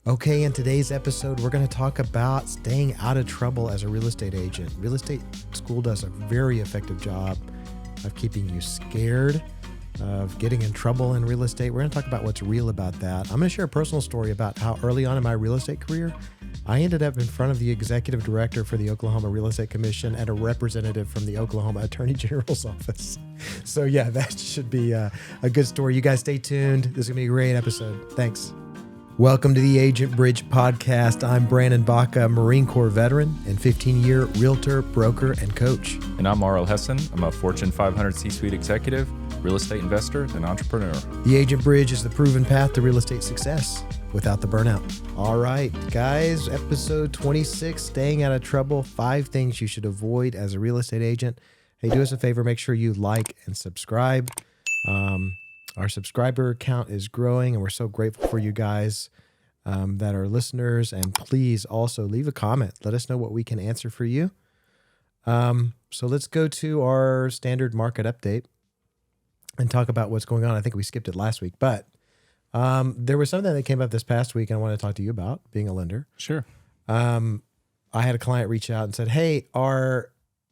Okay, in today's episode, we're going to talk about staying out of trouble as a real estate agent. Real estate school does a very effective job of keeping you scared of getting in trouble in real estate. We're going to talk about what's real about that. I'm going to share a personal story about how early on in my real estate career, I ended up in front of the executive director for the Oklahoma Real Estate Commission and a representative from the Oklahoma Attorney General's office. So yeah, that should be a good story. You guys stay tuned. This is going to be a great episode. Thanks. Welcome to the Agent Bridge podcast. I'm Brandon Baca, Marine Corps veteran and 15-year realtor, broker, and coach. And I'm Marl Hessen. I'm a Fortune 500 C-suite executive, real estate investor, and entrepreneur. The Agent Bridge is the proven path to real estate success without the burnout. All right, guys, episode 26, staying out of trouble, 5 things you should avoid as a real estate agent. Hey, do us a favor, make sure you like and subscribe. Our subscriber count is growing, and we're so grateful for you guys that are listeners. And please also leave a comment. Let us know what we can answer for you. So let's go to our standard market update and talk about what's going on. I think we skipped it last week, but there was something that came up this past week, and I want to talk to you about being a lender. Sure. I had a client reach out and said, hey, are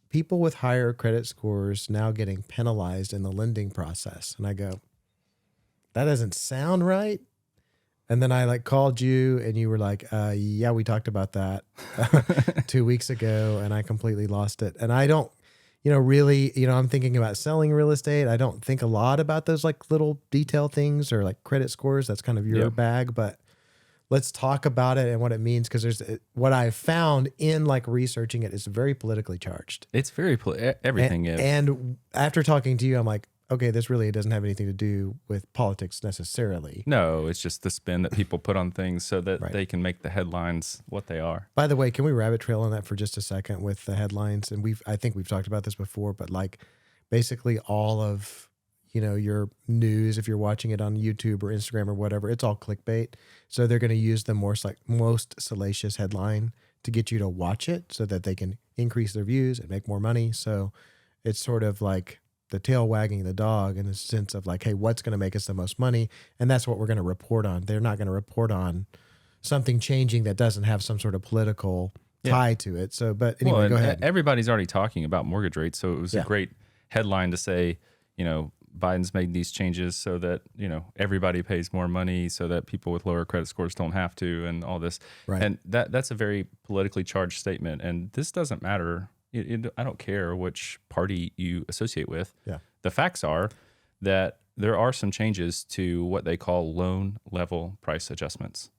people with higher credit scores now getting penalized in the lending process? And I go, that doesn't sound right. And then I called you and you were like, yeah, we talked about that 2 weeks ago, and I completely lost it. And I don't, really, I'm thinking about selling real estate. I don't think a lot about those little detail things or credit scores. That's kind of your bag, but let's talk about it and what it means. Cause there's what I found in researching it is very politically charged. It's very, everything is. And after talking to you, I'm like, okay, this really doesn't have anything to do with politics necessarily. No, it's just the spin that people put on things so that they can make the headlines what they are. By the way, can we rabbit trail on that for just a second with the headlines? And I think we've talked about this before, but basically all of, your news, if you're watching it on YouTube or Instagram or whatever, it's all clickbait. So they're going to use the most salacious headline to get you to watch it so that they can increase their views and make more money. So it's sort of like the tail wagging the dog in the sense of hey, what's going to make us the most money? And that's what we're going to report on. They're not going to report on something changing that doesn't have some sort of political tie to it. So, but anyway, go ahead. Everybody's already talking about mortgage rates. So it was a great headline to say, Biden's made these changes so that, everybody pays more money so that people with lower credit scores don't have to, and all this. Right. And that's a very politically charged statement. And this doesn't matter. I don't care which party you associate with. Yeah. The facts are that there are some changes to what they call loan level price adjustments.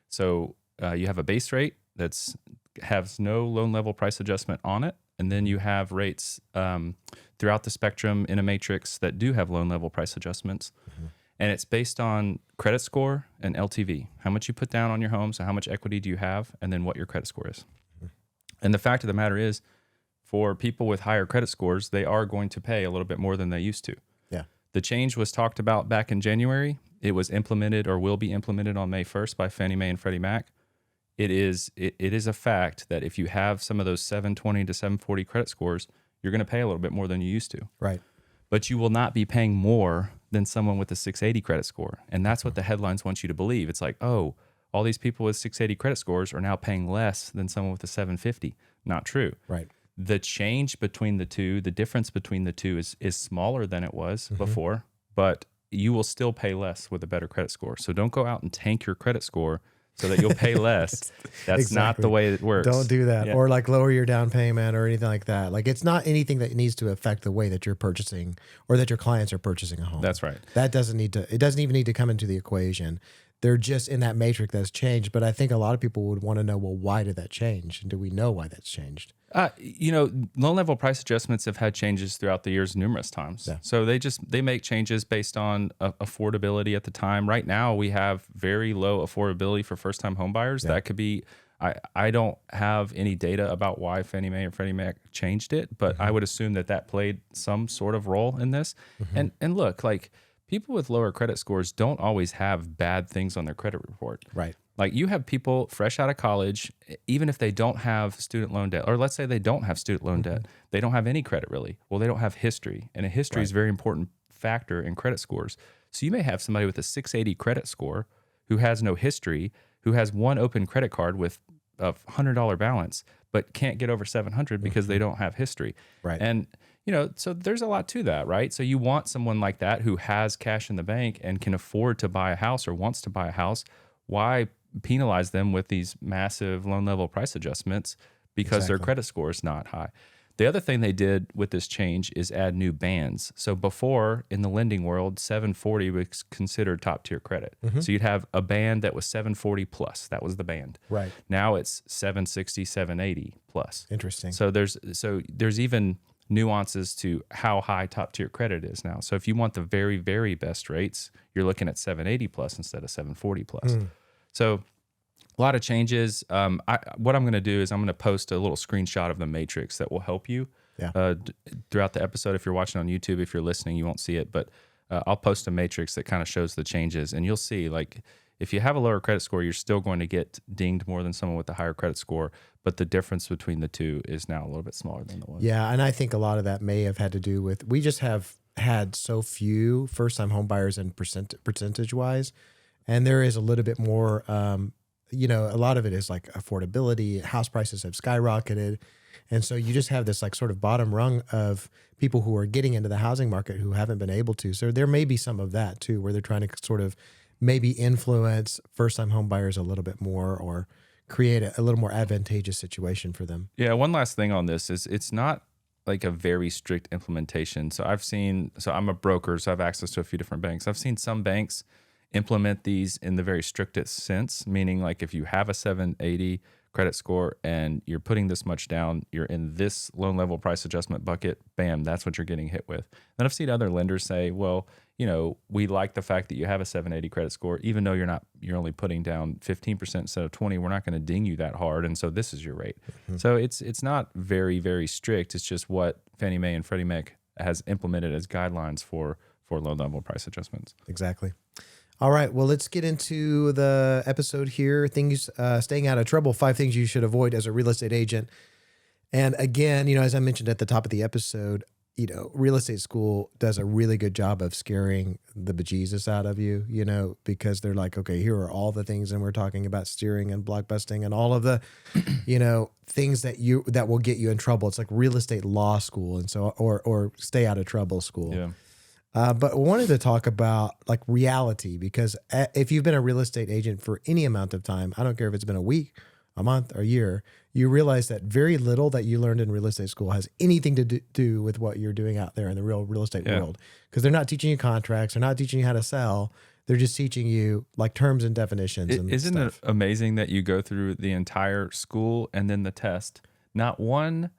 So you have a base rate that's has no loan level price adjustment on it, and then you have rates throughout the spectrum in a matrix that do have loan level price adjustments. Mm-hmm. And it's based on credit score and LTV, how much you put down on your home, so how much equity do you have, and then what your credit score is. Mm-hmm. And the fact of the matter is, for people with higher credit scores, they are going to pay a little bit more than they used to. Yeah. The change was talked about back in January. It was implemented or will be implemented on May 1st by Fannie Mae and Freddie Mac. It is a fact that if you have some of those 720 to 740 credit scores, you're going to pay a little bit more than you used to. Right. But you will not be paying more than someone with a 680 credit score. And that's what the headlines want you to believe. It's all these people with 680 credit scores are now paying less than someone with a 750. Not true. Right. The change between the two, the difference between the two is smaller than it was before, but you will still pay less with a better credit score. So don't go out and tank your credit score so that you'll pay less. That's not the way it works. Don't do that. Yeah. Or lower your down payment or anything like that. It's not anything that needs to affect the way that you're purchasing or that your clients are purchasing a home. That's right. It doesn't even need to come into the equation. They're just in that matrix that's changed. But I think a lot of people would want to know, well, why did that change? And do we know why that's changed? Loan level price adjustments have had changes throughout the years numerous times. Yeah. So they make changes based on affordability at the time. Right now, we have very low affordability for first-time home buyers. Yeah. That could be, I don't have any data about why Fannie Mae or Freddie Mac changed it, but I would assume that played some sort of role in this. Mm-hmm. And look, people with lower credit scores don't always have bad things on their credit report. Right. You have people fresh out of college, even if they don't have student loan debt, or let's say they don't have student loan debt, they don't have any credit really. Well, they don't have history, and a history is a very important factor in credit scores. So you may have somebody with a 680 credit score who has no history, who has one open credit card with a $100 balance, but can't get over 700 because they don't have history. Right. And, so there's a lot to that, right? So you want someone like that who has cash in the bank and can afford to buy a house or wants to buy a house. Why penalize them with these massive loan level price adjustments because their credit score is not high? The other thing they did with this change is add new bands. So before, in the lending world, 740 was considered top tier credit. So you'd have a band that was 740 plus. That was the band. Right. Now it's 760, 780 plus. Interesting. So there's even nuances to how high top tier credit is now. So if you want the very, very best rates, you're looking at 780 plus instead of 740 plus. So a lot of changes. What I'm going to do is I'm going to post a little screenshot of the matrix that will help you throughout the episode. If you're watching on YouTube, if you're listening, you won't see it, but I'll post a matrix that kind of shows the changes, and you'll see, like, if you have a lower credit score, you're still going to get dinged more than someone with a higher credit score, but the difference between the two is now a little bit smaller than it was. Yeah, and I think a lot of that may have had to do with, we just have had so few first-time home buyers and percentage-wise, and there is a little bit more a lot of it is like affordability. House prices have skyrocketed. And so you just have this like sort of bottom rung of people who are getting into the housing market who haven't been able to. So there may be some of that too, where they're trying to sort of maybe influence first-time home buyers a little bit more or create a little more advantageous situation for them. Yeah, one last thing on this is it's not like a very strict implementation. So I'm a broker, so I have access to a few different banks. I've seen some banks implement these in the very strictest sense, meaning like if you have a 780 credit score and you're putting this much down, you're in this loan level price adjustment bucket, bam, that's what you're getting hit with. Then I've seen other lenders say, well, we like the fact that you have a 780 credit score, even though you're only putting down 15% instead of 20, we're not going to ding you that hard. And so this is your rate. So it's not very, very strict. It's just what Fannie Mae and Freddie Mac has implemented as guidelines for loan level price adjustments. Exactly. All right, well, let's get into the episode here. Things, staying out of trouble, 5 things you should avoid as a real estate agent. And again, as I mentioned at the top of the episode, real estate school does a really good job of scaring the bejesus out of you, because they're like, okay, here are all the things, and we're talking about steering and blockbusting and all of the, things that will get you in trouble. It's like real estate law school, and so or stay out of trouble school. Yeah. But I wanted to talk about like reality, because if you've been a real estate agent for any amount of time, I don't care if it's been a week, a month, or a year, you realize that very little that you learned in real estate school has anything to do with what you're doing out there in the real estate world. Because they're not teaching you contracts, they're not teaching you how to sell. They're just teaching you like terms and definitions. Isn't it amazing that you go through the entire school and then the test, not one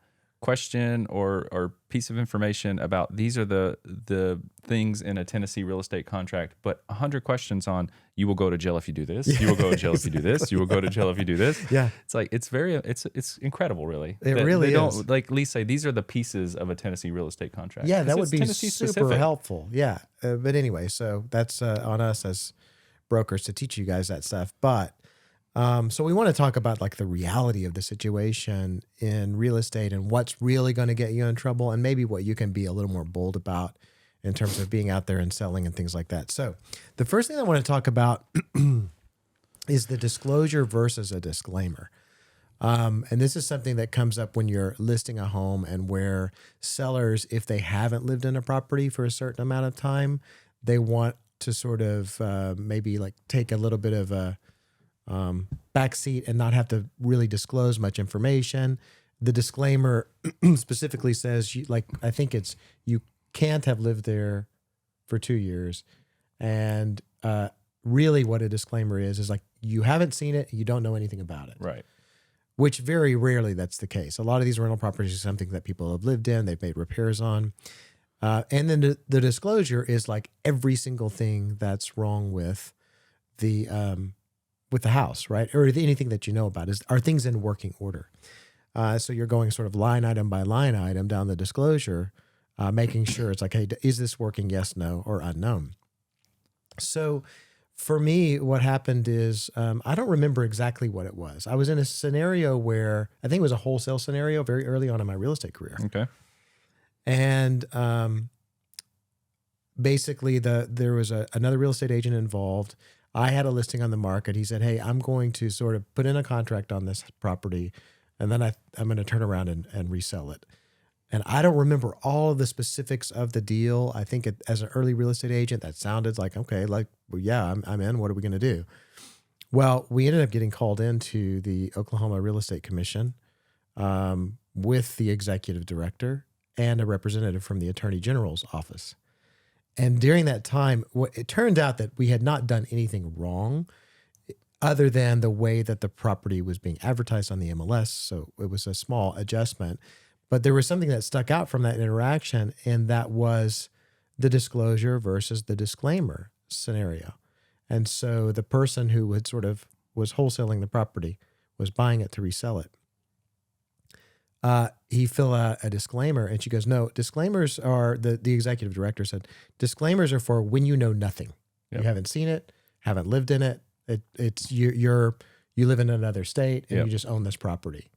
question or piece of information about these are the things in a Tennessee real estate contract, but 100 questions on you will go to jail if you do this, you will go to jail if you do this, you will go to jail if you do this. Yeah, it's like it's incredible, really. It really is. Don't, like Lee say, these are the pieces of a Tennessee real estate contract. Yeah, that would be Tennessee super specific. helpful. Yeah, but anyway, so that's on us as brokers to teach you guys that stuff. But so we want to talk about like the reality of the situation in real estate and what's really going to get you in trouble, and maybe what you can be a little more bold about in terms of being out there and selling and things like that. So the first thing I want to talk about is the disclosure versus a disclaimer. And this is something that comes up when you're listing a home, and where sellers, if they haven't lived in a property for a certain amount of time, they want to sort of maybe like take a little bit of a backseat and not have to really disclose much information. The disclaimer specifically says, I think it's you can't have lived there for 2 years, and really what a disclaimer is like you haven't seen it, you don't know anything about it. Right. Which very rarely that's the case. A lot of these rental properties are something that people have lived in, they've made repairs on. And then the disclosure is like every single thing that's wrong with the house, right? Or anything that you know about are things in working order. So you're going sort of line item by line item down the disclosure, making sure it's like, hey, is this working? Yes, no, or unknown. So for me, what happened is I don't remember exactly what it was. I was in a scenario where I think it was a wholesale scenario very early on in my real estate career. Okay. And basically there was another real estate agent involved. I had a listing on the market. He said, hey, I'm going to sort of put in a contract on this property, and then I'm going to turn around and resell it. And I don't remember all of the specifics of the deal. I think as an early real estate agent, that sounded like, okay, like, well, yeah, I'm in. What are we going to do? Well, we ended up getting called into the Oklahoma Real Estate Commission with the executive director and a representative from the Attorney General's office. And during that time, it turned out that we had not done anything wrong other than the way that the property was being advertised on the MLS. So it was a small adjustment. But there was something that stuck out from that interaction, and that was the disclosure versus the disclaimer scenario. And so the person who had sort of was wholesaling the property was buying it to resell it. He filled out a disclaimer, and she goes, no, disclaimers are, the executive director said, disclaimers are for when you know nothing. Yep. You haven't seen it, haven't lived in it. It's you live in another state and you just own this property.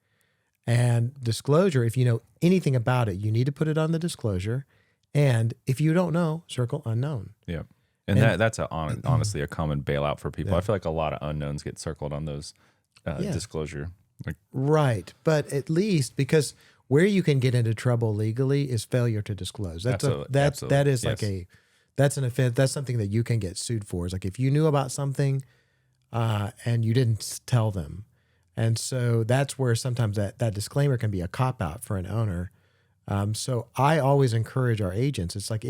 And disclosure, if you know anything about it, you need to put it on the disclosure. And if you don't know, circle unknown. Yeah. And that's honestly a common bailout for people. I feel like a lot of unknowns get circled on those disclosure. Right. But at least, because where you can get into trouble legally is failure to disclose. That's Absolutely. That's an offense. That's something that you can get sued for. It's like if you knew about something and you didn't tell them. And so that's where sometimes that disclaimer can be a cop-out for an owner. So I always encourage our agents. It's like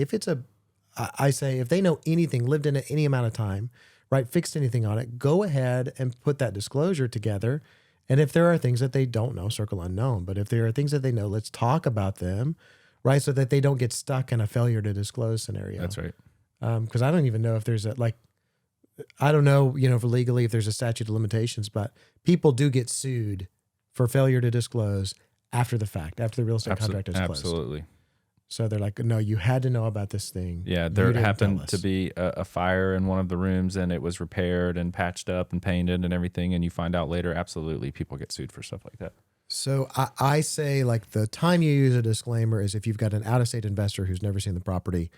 I say if they know anything, lived in it any amount of time, right, fixed anything on it, go ahead and put that disclosure together. And if there are things that they don't know, circle unknown. But if there are things that they know, let's talk about them, right, so that they don't get stuck in a failure to disclose scenario. That's right. Because I don't even know if there's I don't know, for legally if there's a statute of limitations, but people do get sued for failure to disclose after the fact, after the real estate contract is closed. Absolutely. So they're like, no, you had to know about this thing. Yeah, there happened to be a fire in one of the rooms, and it was repaired and patched up and painted and everything, and you find out later, absolutely, people get sued for stuff like that. So I say, like, the time you use a disclaimer is if you've got an out-of-state investor who's never seen the property.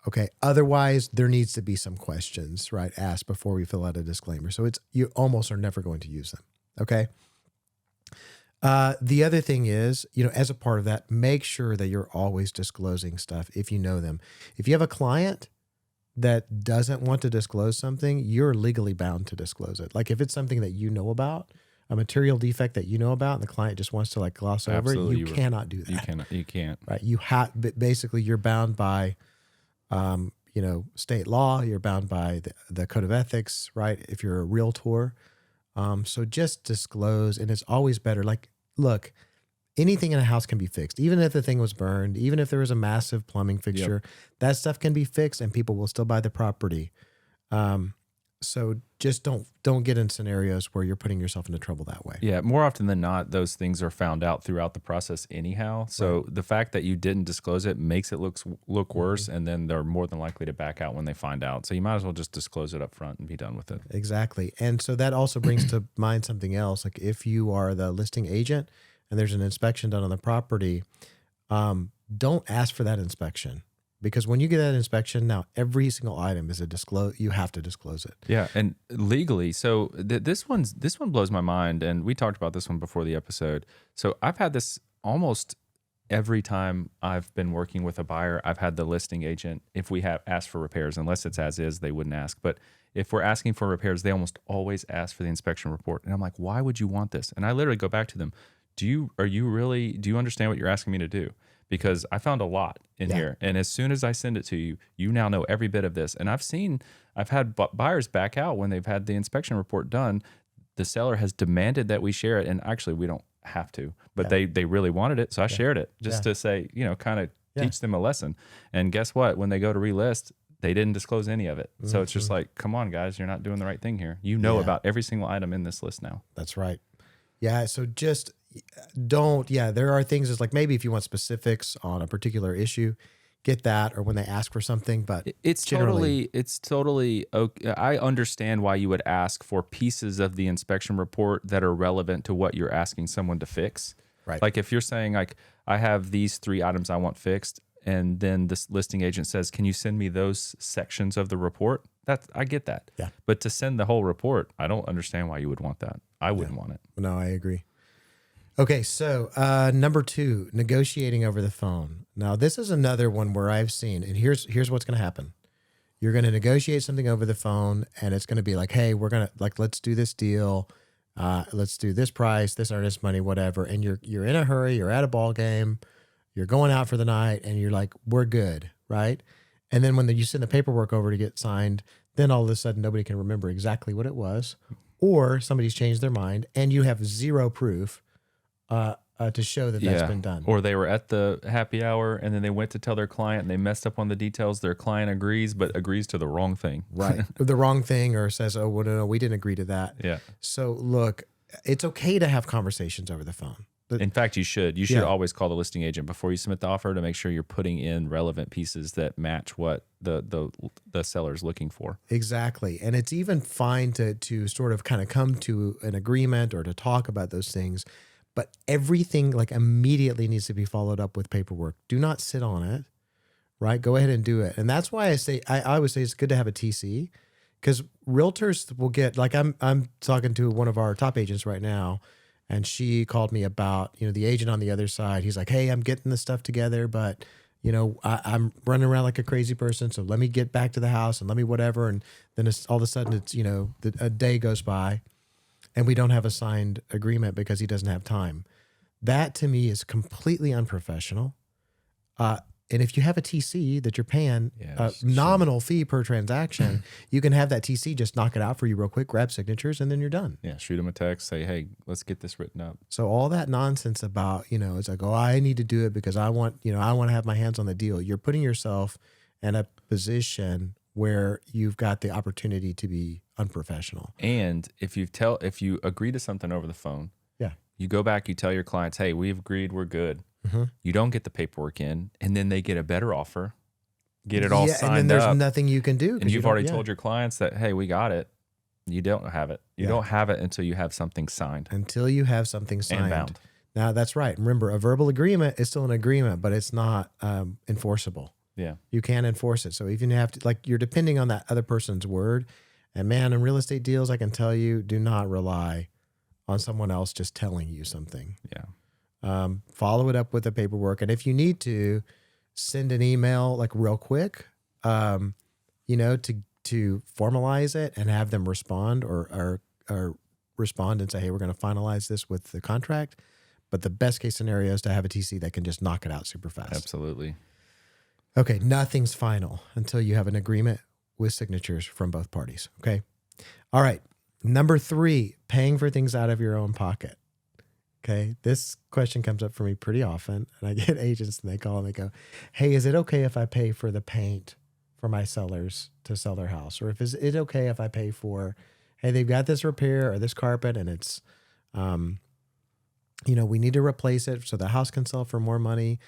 Okay. Otherwise, there needs to be some questions, right, asked before we fill out a disclaimer. So you almost are never going to use them. Okay. The other thing is, as a part of that, make sure that you're always disclosing stuff if you know them. If you have a client that doesn't want to disclose something, you're legally bound to disclose it. Like if it's something that you know about, a material defect that you know about, and the client just wants to gloss over it, you cannot do that. You can't. Right. Basically you're bound by, state law, you're bound by the code of ethics, right? If you're a realtor. So just disclose, and it's always better. Like, look, anything in a house can be fixed. Even if the thing was burned, even if there was a massive plumbing fixture, that stuff can be fixed and people will still buy the property. So just don't get in scenarios where you're putting yourself into trouble that way. Yeah, more often than not, those things are found out throughout the process anyhow. So the fact that you didn't disclose it makes it look worse, and then they're more than likely to back out when they find out. So you might as well just disclose it up front and be done with it. Exactly. And so that also brings to mind something else. Like if you are the listing agent and there's an inspection done on the property, don't ask for that inspection. Because when you get that inspection, now every single item is you have to disclose it. Yeah, and legally, so this one blows my mind, and we talked about this one before the episode. So I've had this almost every time I've been working with a buyer. I've had the listing agent, if we have asked for repairs, unless it's as is, they wouldn't ask. But if we're asking for repairs, they almost always ask for the inspection report. And I'm like, why would you want this? And I literally go back to them. Do you understand what you're asking me to do? Because I found a lot in here. And as soon as I send it to you, you now know every bit of this. And I've had buyers back out when they've had the inspection report done. The seller has demanded that we share it. And actually, we don't have to, but they really wanted it. So I shared it just to say, kind of teach them a lesson. And guess what? When they go to relist, they didn't disclose any of it. So it's just like, come on, guys, you're not doing the right thing here. You know about every single item in this list now. That's right. Yeah. So just there are things is like maybe if you want specifics on a particular issue, get that, or when they ask for something, but it's totally okay. I understand why you would ask for pieces of the inspection report that are relevant to what you're asking someone to fix. Right. Like if you're saying like, I have these 3 items I want fixed, and then this listing agent says, can you send me those sections of the report? I get that. Yeah. But to send the whole report, I don't understand why you would want that. I wouldn't want it. No, I agree. Okay, so number 2, negotiating over the phone. Now, this is another one where I've seen, and here's what's going to happen. You're going to negotiate something over the phone, and it's going to be like, hey, we're going to, like, let's do this deal. Let's do this price, this earnest money, whatever. And you're in a hurry. You're at a ball game. You're going out for the night, and you're like, we're good, right? And then when you send the paperwork over to get signed, then all of a sudden nobody can remember exactly what it was, or somebody's changed their mind, and you have zero proof to show that that's been done. Or they were at the happy hour and then they went to tell their client and they messed up on the details. Their client agrees, but agrees to the wrong thing. Right. The wrong thing, or says, oh, well, no, we didn't agree to that. Yeah. So look, it's okay to have conversations over the phone. In fact, you should. You should always call the listing agent before you submit the offer to make sure you're putting in relevant pieces that match what the seller's looking for. Exactly. And it's even fine to sort of kind of come to an agreement or to talk about those things. But everything like immediately needs to be followed up with paperwork. Do not sit on it, right? Go ahead and do it. And that's why I always say it's good to have a TC, because realtors will get, like I'm talking to one of our top agents right now, and she called me about, the agent on the other side. He's like, hey, I'm getting this stuff together, but I'm running around like a crazy person. So let me get back to the house and let me whatever. And then all of a sudden it's, a day goes by and we don't have a signed agreement because he doesn't have time. That to me is completely unprofessional. And if you have a TC that you're paying a nominal fee per transaction, you can have that TC just knock it out for you real quick, grab signatures, and then you're done. Yeah, shoot him a text, say, hey, let's get this written up. So all that nonsense about, it's like, oh, I need to do it because I want to have my hands on the deal. You're putting yourself in a position where you've got the opportunity to be unprofessional. And if you agree to something over the phone, you go back, you tell your clients, hey, we've agreed, we're good. Mm-hmm. You don't get the paperwork in, and then they get a better offer, get it all signed up. And then there's nothing you can do. And you've already told your clients that, hey, we got it. You don't have it. You don't have it until you have something signed. Until you have something signed. And bound. Now, that's right. Remember, a verbal agreement is still an agreement, but it's not enforceable. Yeah. You can't enforce it. So even you have to, like, you're depending on that other person's word. And man, in real estate deals, I can tell you, do not rely on someone else just telling you something. Yeah. Follow it up with the paperwork. And if you need to, send an email like real quick, to formalize it and have them respond or respond and say, hey, we're going to finalize this with the contract. But the best case scenario is to have a TC that can just knock it out super fast. Absolutely. Okay. Nothing's final until you have an agreement with signatures from both parties. Okay. All right. Number 3, paying for things out of your own pocket. Okay. This question comes up for me pretty often. And I get agents and they call and they go, hey, is it okay if I pay for the paint for my sellers to sell their house? Or is it okay if I pay for, hey, they've got this repair or this carpet and it's, we need to replace it so the house can sell for more money.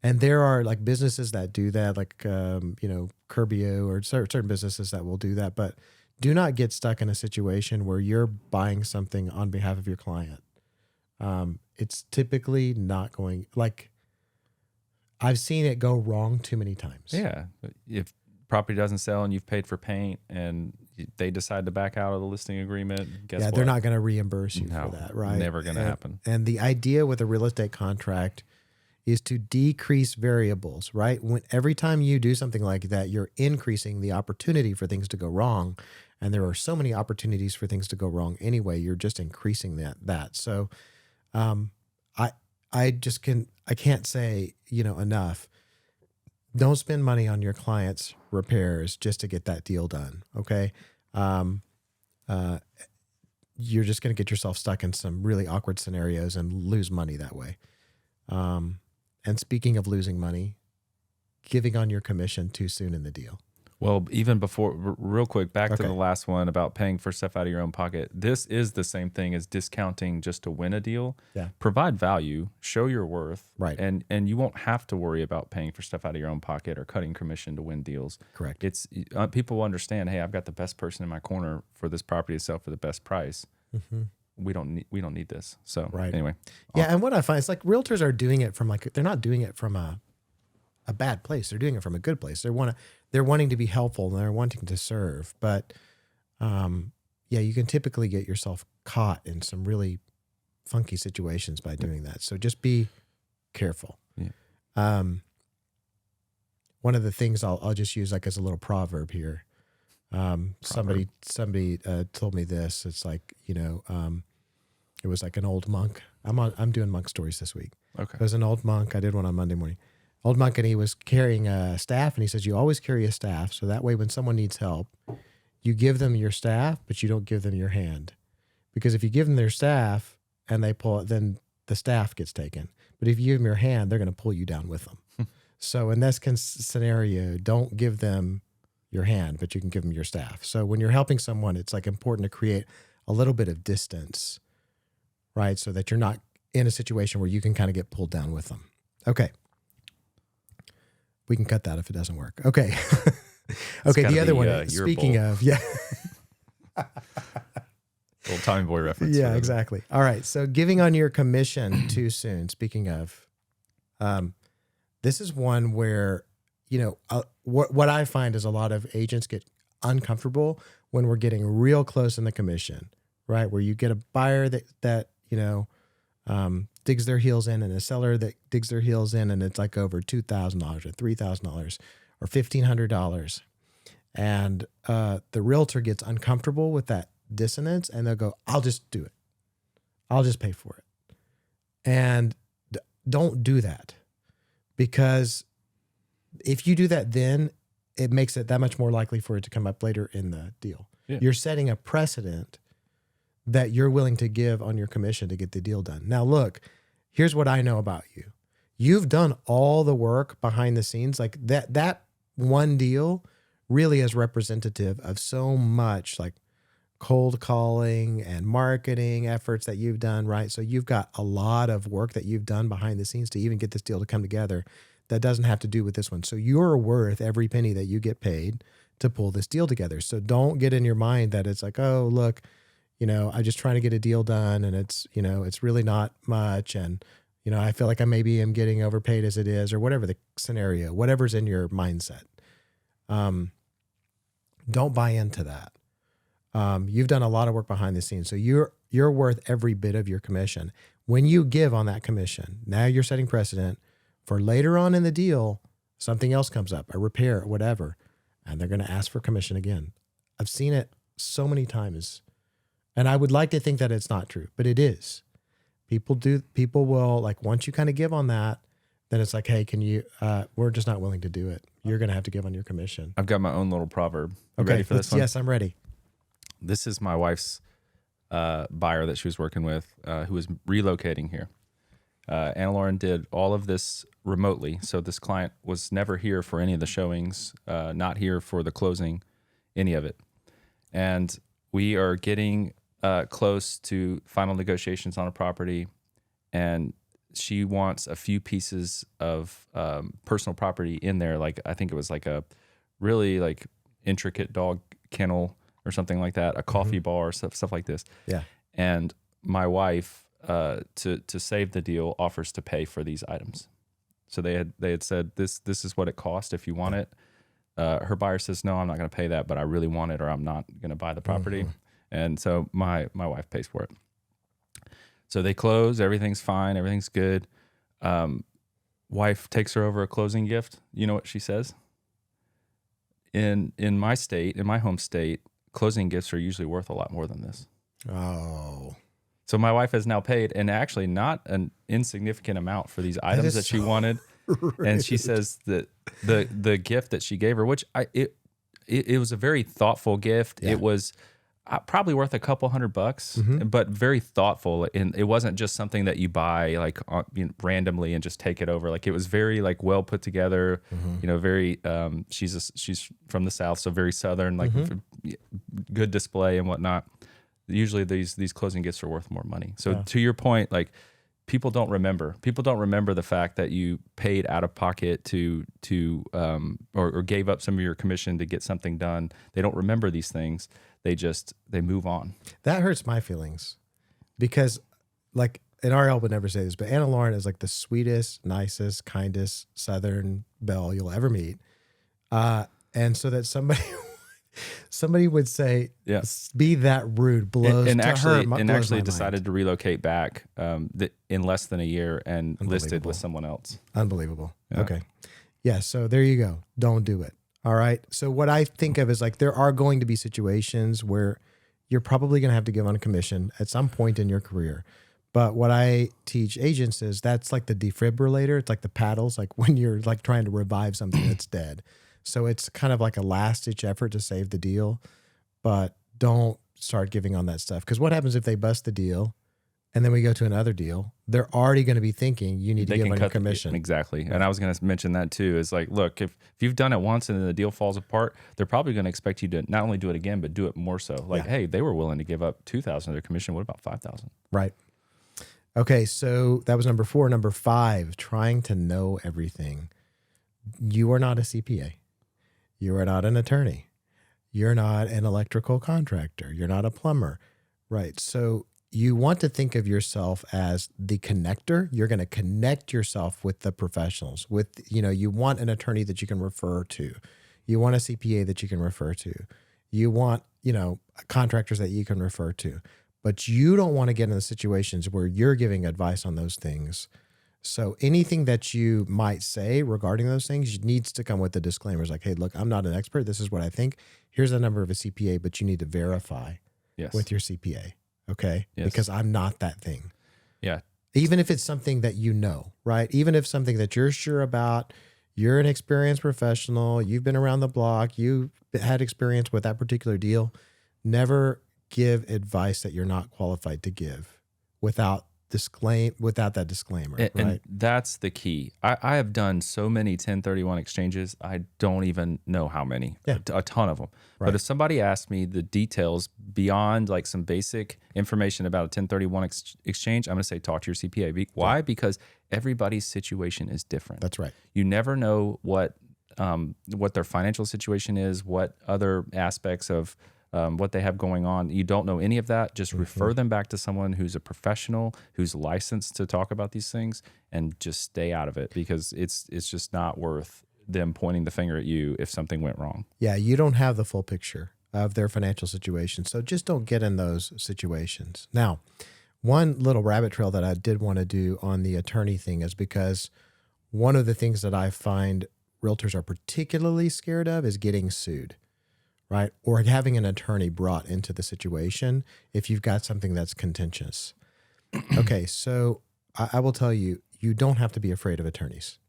And there are like businesses that do that, like, Curbio or certain businesses that will do that. But do not get stuck in a situation where you're buying something on behalf of your client. It's typically not going, like, I've seen it go wrong too many times. Yeah. If property doesn't sell and you've paid for paint and they decide to back out of the listing agreement, guess what? They're not going to reimburse you for that, right? Never going to happen. And the idea with a real estate contract is to decrease variables, right? Every time you do something like that, you're increasing the opportunity for things to go wrong. And there are so many opportunities for things to go wrong anyway. You're just increasing that. So I can't say, enough. Don't spend money on your client's repairs just to get that deal done. Okay. You're just going to get yourself stuck in some really awkward scenarios and lose money that way. And speaking of losing money, giving on your commission too soon in the deal. Well, even before, real quick, back to the last one about paying for stuff out of your own pocket. This is the same thing as discounting just to win a deal. Yeah. Provide value, show your worth. Right. And you won't have to worry about paying for stuff out of your own pocket or cutting commission to win deals. Correct. It's people will understand, hey, I've got the best person in my corner for this property to sell for the best price. Mm-hmm. We don't need this. So anyway. Yeah. And what I find is like realtors are doing it from they're not doing it from a bad place. They're doing it from a good place. They're wanting to be helpful and they're wanting to serve. But yeah, you can typically get yourself caught in some really funky situations by doing that. So just be careful. Yeah. One of the things I'll just use like as a little proverb here. Somebody told me this. It's like, it was like an old monk. I'm doing monk stories this week. Okay. It was an old monk. I did one on Monday morning. Old monk, and he was carrying a staff, and he says, you always carry a staff. So that way when someone needs help, you give them your staff, but you don't give them your hand. Because if you give them their staff and they pull it, then the staff gets taken. But if you give them your hand, they're going to pull you down with them. So in this scenario, don't give them your hand, but you can give them your staff. So when you're helping someone, it's like important to create a little bit of distance, right? So that you're not in a situation where you can kind of get pulled down with them. Okay. We can cut that if it doesn't work. Okay. Okay. The other one, speaking of, yeah. Little Tommy Boy reference. Yeah, exactly. All right. So giving on your commission too soon. Speaking of, this is one where, what I find is a lot of agents get uncomfortable when we're getting real close in the commission, right? Where you get a buyer that digs their heels in and a seller that digs their heels in, and it's like over $2,000 or $3,000 or $1,500. And the realtor gets uncomfortable with that dissonance, and they'll go, I'll just do it. I'll just pay for it. And don't do that, because if you do that, then it makes it that much more likely for it to come up later in the deal. Yeah. You're setting a precedent that you're willing to give on your commission to get the deal done. Now, look, here's what I know about you. You've done all the work behind the scenes. Like that one deal really is representative of so much like cold calling and marketing efforts that you've done, right? So you've got a lot of work that you've done behind the scenes to even get this deal to come together that doesn't have to do with this one. So you're worth every penny that you get paid to pull this deal together. So don't get in your mind that it's like, oh, look, I'm just trying to get a deal done, and it's really not much. And, I feel like I maybe am getting overpaid as it is, or whatever the scenario, whatever's in your mindset. Don't buy into that. You've done a lot of work behind the scenes. So you're worth every bit of your commission. When you give on that commission, now you're setting precedent for later on in the deal, something else comes up, a repair, whatever, and they're going to ask for commission again. I've seen it so many times. And I would like to think that it's not true, but it is. People will, like, once you kind of give on that, then it's like, hey, can you, we're just not willing to do it. You're going to have to give on your commission. I've got my own little proverb. You ready for this one? Yes, I'm ready. This is my wife's buyer that she was working with, who was relocating here. Anna Lauren did all of this remotely. So this client was never here for any of the showings, not here for the closing, any of it. And we are getting close to final negotiations on a property, and she wants a few pieces of personal property in there. Like, I think it was like a really like intricate dog kennel or something like that, a coffee bar, stuff like this. Yeah. And my wife, to save the deal, offers to pay for these items. So they had said this is what it cost if you want it. Her buyer says, no, I'm not going to pay that, but I really want it, or I'm not going to buy the property. And so my wife pays for it. So they close, everything's fine, everything's good. Wife takes her over a closing gift. You know what she says? In my state, in my home state, closing gifts are usually worth a lot more than this. Oh. So my wife has now paid, and actually not an insignificant amount, for these items that she wanted. Rude. And she says that the gift that she gave her, which it was a very thoughtful gift. Yeah. It was probably worth a couple $100, but very thoughtful. And it wasn't just something that you buy like randomly and just take it over. Like, it was very like well put together, very, she's from the South, so very Southern, like good display and whatnot. Usually these closing gifts are worth more money. So to your point, like, people don't remember the fact that you paid out of pocket or gave up some of your commission to get something done. They don't remember these things. They move on. That hurts my feelings, because like and Ariel would never say this, but Anna Lauren is like the sweetest, nicest, kindest Southern belle you'll ever meet. And so that somebody would say, Yeah. be that rude blows and to actually, her. and blows actually my decided mind. to relocate back in less than a year and listed with someone else. Unbelievable. Yeah. Okay. Yeah. So there you go. Don't do it. All right. So what I think of is like, there are going to be situations where you're probably going to have to give on a commission at some point in your career. But what I teach agents is that's like the defibrillator. It's like the paddles, like when you're like trying to revive something that's dead. So it's kind of like a last ditch effort to save the deal, but don't start giving on that stuff. Because what happens if they bust the deal and then we go to another deal? They're already going to be thinking you need to give on your commission. Exactly. Right. And I was going to mention that too, is like, look, if you've done it once and then the deal falls apart, they're probably going to expect you to not only do it again, but do it more so. Like, hey, they were willing to give up $2,000 of their commission. What about $5,000? Right. Okay. So that was number 4. Number 5, trying to know everything. You are not a CPA. You are not an attorney. You're not an electrical contractor. You're not a plumber, right? So you want to think of yourself as the connector. You're going to connect yourself with the professionals. You want an attorney that you can refer to. You want a CPA that you can refer to. You want, contractors that you can refer to. But you don't want to get in the situations where you're giving advice on those things. So anything that you might say regarding those things needs to come with the disclaimers like, hey, look, I'm not an expert. This is what I think. Here's the number of a CPA, but you need to verify with your CPA. Okay. Yes. Because I'm not that thing. Yeah. Even if it's something that right? Even if something that you're sure about, you're an experienced professional, you've been around the block, you had experience with that particular deal, never give advice that you're not qualified to give without that disclaimer. And, right? And that's the key. I have done so many 1031 exchanges. I don't even know how many, a ton of them. Right. But if somebody asks me the details beyond like some basic information about a 1031 exchange, I'm going to say, talk to your CPA. Why? Because everybody's situation is different. That's right. You never know what their financial situation is, what other aspects of what they have going on. You don't know any of that. Just refer them back to someone who's a professional, who's licensed to talk about these things, and just stay out of it, because it's just not worth them pointing the finger at you if something went wrong. Yeah, you don't have the full picture of their financial situation, so just don't get in those situations. Now, one little rabbit trail that I did want to do on the attorney thing is because one of the things that I find realtors are particularly scared of is getting sued. Right? Or having an attorney brought into the situation if you've got something that's contentious. Okay, so I will tell you, you don't have to be afraid of attorneys.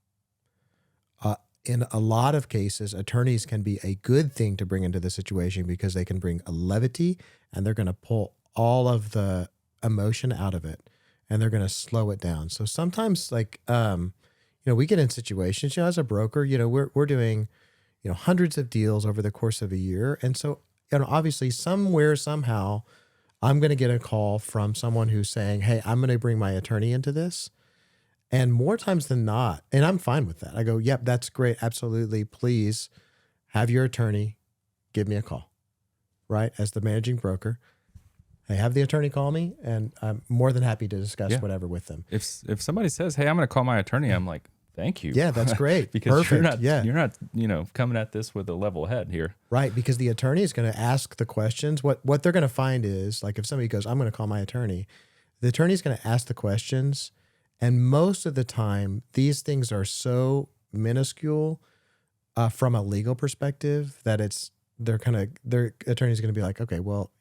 In a lot of cases, attorneys can be a good thing to bring into the situation because they can bring a levity and they're going to pull all of the emotion out of it and they're going to slow it down. So sometimes we get in situations, as a broker, we're doing hundreds of deals over the course of a year. And so, obviously somewhere, somehow, I'm going to get a call from someone who's saying, hey, I'm going to bring my attorney into this. And more times than not, and I'm fine with that. I go, yep, that's great. Absolutely. Please have your attorney give me a call, right? As the managing broker, hey, have the attorney call me and I'm more than happy to discuss whatever with them. If somebody says, hey, I'm going to call my attorney, I'm like, thank you. Yeah, that's great. Because you're not coming at this with a level head here. Right, because the attorney is going to ask the questions. What they're going to find is, like, if somebody goes, I'm going to call my attorney, the attorney is going to ask the questions. And most of the time, these things are so minuscule from a legal perspective that their attorney's going to be like, okay, well,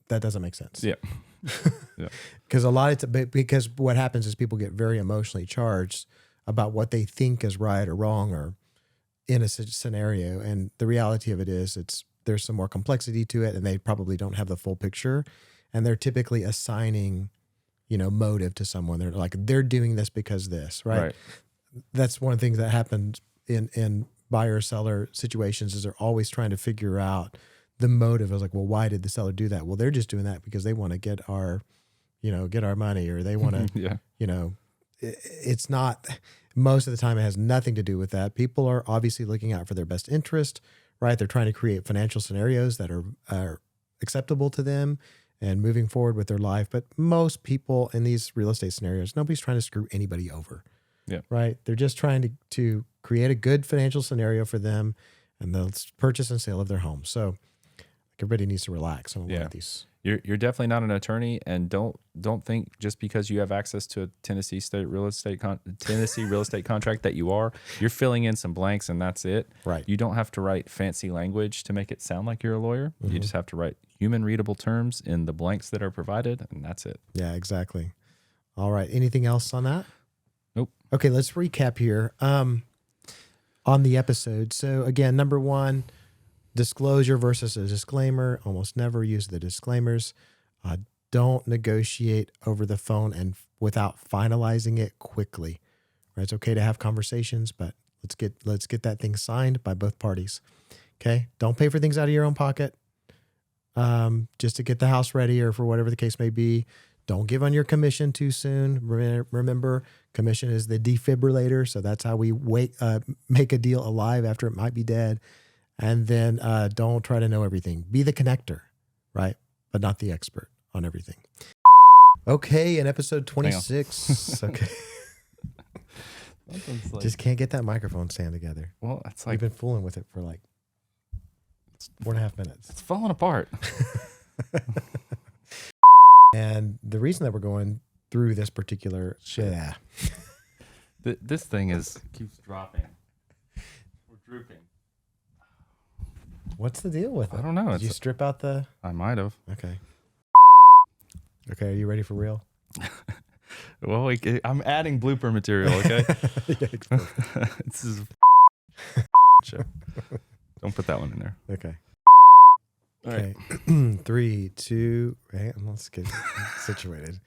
that doesn't make sense. Yeah. Because what happens is people get very emotionally charged about what they think is right or wrong or in a scenario. And the reality of it is there's some more complexity to it and they probably don't have the full picture. And they're typically assigning, motive to someone. They're like, they're doing this because this, right? That's one of the things that happens in buyer seller situations is they're always trying to figure out the motive. I was like, well, why did the seller do that? Well, they're just doing that because they want to get our money, or they want to, it's not, most of the time it has nothing to do with that. People are obviously looking out for their best interest, right? They're trying to create financial scenarios that are acceptable to them. and moving forward with their life. But most people in these real estate scenarios, nobody's trying to screw anybody over. Yeah. Right. They're just trying to create a good financial scenario for them and the purchase and sale of their home. So everybody needs to relax on these. You're definitely not an attorney, and don't think just because you have access to a Tennessee real estate contract that you're filling in some blanks and that's it. Right. You don't have to write fancy language to make it sound like you're a lawyer. You just have to write human readable terms in the blanks that are provided, and that's it. Yeah, exactly. All right. Anything else on that? Nope. Okay, let's recap here on the episode. So again, number 1, disclosure versus a disclaimer. Almost never use the disclaimers. Don't negotiate over the phone and without finalizing it quickly. Right? It's okay to have conversations, but let's get that thing signed by both parties. Okay. Don't pay for things out of your own pocket just to get the house ready or for whatever the case may be. Don't give on your commission too soon. Remember, commission is the defibrillator. So that's how we make a deal alive after it might be dead. And then don't try to know everything. Be the connector, right? But not the expert on everything. Okay, in episode 26. Okay. Just can't get that microphone stand together. Well, it's like we've been fooling with it for like 4.5 minutes. It's falling apart. And the reason that we're going through this particular this thing keeps dropping. We're drooping. What's the deal with it? I don't know. Did you strip out the... I might have. Okay. Okay, are you ready for real? Well, I'm adding blooper material, okay? This is show. Don't put that one in there. Okay. Okay. Right. 3, 2, right? Let's get situated.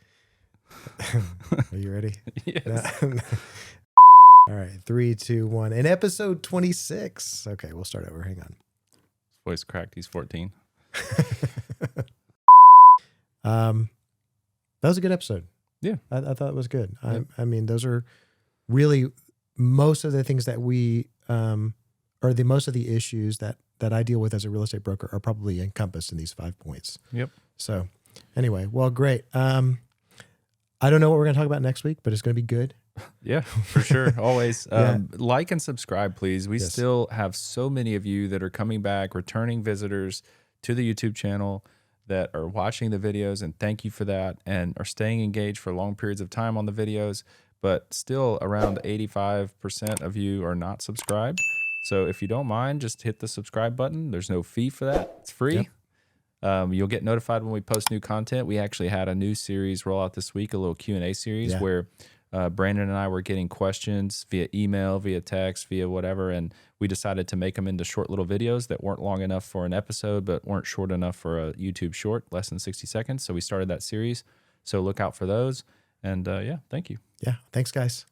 Are you ready? Yes. All right. 3, 2, 1. In episode 26. Okay, we'll start over. Hang on. His voice cracked. He's 14. That was a good episode. Yeah. I thought it was good. Yeah. I mean, those are really most of the things that we, or most of the issues that I deal with as a real estate broker are probably encompassed in these 5 points. Yep. So anyway, well, great. I don't know what we're going to talk about next week, but it's going to be good. Yeah, for sure. Always. Like and subscribe, please. We still have so many of you that are coming back, returning visitors to the YouTube channel that are watching the videos, and thank you for that, and are staying engaged for long periods of time on the videos, but still around 85% of you are not subscribed. So if you don't mind, just hit the subscribe button. There's no fee for that. It's free. Yep. You'll get notified when we post new content. We actually had a new series roll out this week, a little Q&A series where Brandon and I were getting questions via email, via text, via whatever, and we decided to make them into short little videos that weren't long enough for an episode, but weren't short enough for a YouTube short, less than 60 seconds. So we started that series. So look out for those. And yeah, thank you. Yeah, thanks, guys.